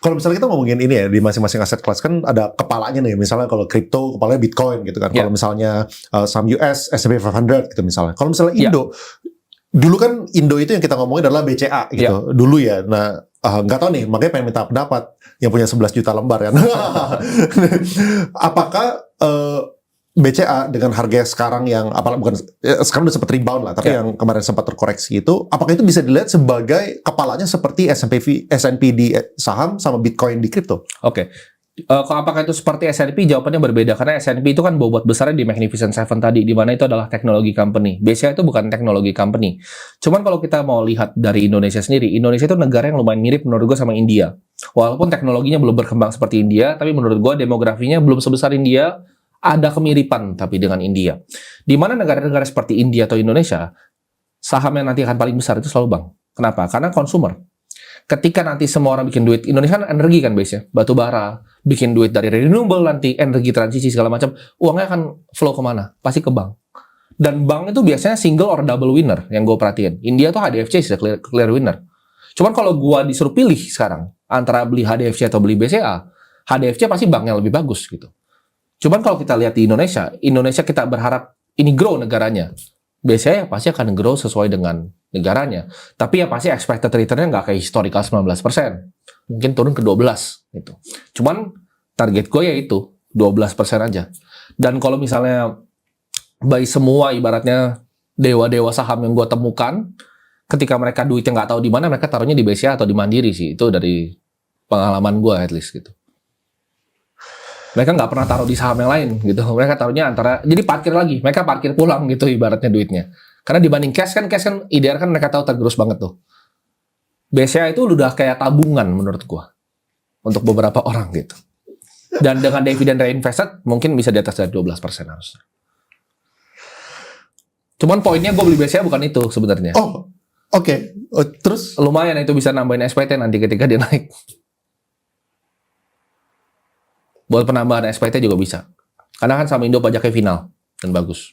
Kalau misalnya kita ngomongin ini ya, di masing-masing aset kelas kan ada kepalanya nih. Misalnya kalau kripto, kepalanya Bitcoin gitu kan. Ya. Kalau misalnya saham US, S&P 500 gitu misalnya. Kalau misalnya Ya. Indo, dulu kan Indo itu yang kita ngomongin adalah BCA gitu. Dulu ya. Nah, nggak tahu nih, makanya pengen minta pendapat yang punya 11 juta lembar kan. Apakah BCA dengan harga sekarang yang bukan sekarang udah sempat rebound lah, tapi yang kemarin sempat terkoreksi itu, apakah itu bisa dilihat sebagai kepalanya seperti S&P di saham sama Bitcoin di kripto? Oke. Apakah itu seperti S&P? Jawabannya berbeda, karena S&P itu kan bobot besarnya di Magnificent Seven tadi, di mana itu adalah teknologi company. BCA itu bukan teknologi company. Cuman kalau kita mau lihat dari Indonesia sendiri, Indonesia itu negara yang lumayan mirip menurut gue sama India. Walaupun teknologinya belum berkembang seperti India, tapi menurut gue demografinya belum sebesar India. Ada kemiripan tapi dengan India. Di mana negara-negara seperti India atau Indonesia, saham yang nanti akan paling besar itu selalu bank. Kenapa? Karena consumer. Ketika nanti semua orang bikin duit, Indonesia kan energi kan base-nya, batu bara, bikin duit dari renewable nanti, energi transisi segala macam, uangnya akan flow kemana? Pasti ke bank. Dan bank itu biasanya single or double winner yang gue perhatiin. India tuh HDFC sudah clear winner. Cuman kalau gue disuruh pilih sekarang, antara beli HDFC atau beli BCA, HDFC pasti banknya lebih bagus gitu. Cuman kalau kita lihat di Indonesia kita berharap ini grow negaranya. Biasanya pasti akan grow sesuai dengan negaranya. Tapi ya pasti expected return-nya nggak kayak historical 19%. Mungkin turun ke 12%. Gitu. Cuman target gue ya itu, 12% aja. Dan kalau misalnya by semua ibaratnya dewa-dewa saham yang gue temukan, ketika mereka duitnya nggak tahu di mana, mereka taruhnya di BCA atau di Mandiri sih. Itu dari pengalaman gue at least gitu. Mereka nggak pernah taruh di saham yang lain gitu. Mereka taruhnya jadi parkir lagi. Mereka parkir pulang gitu ibaratnya duitnya. Karena dibanding cash kan IDR kan mereka tahu tergerus banget tuh. BCA itu udah kayak tabungan menurut gua untuk beberapa orang gitu. Dan dengan dividen reinvested mungkin bisa di atas dari 12% harusnya. Cuman poinnya gue beli BCA bukan itu sebenarnya. Oh, oke. Terus lumayan itu bisa nambahin SPT nanti ketika dia naik. Buat penambahan SPT juga bisa. Karena kan sama Indo pajaknya final dan bagus.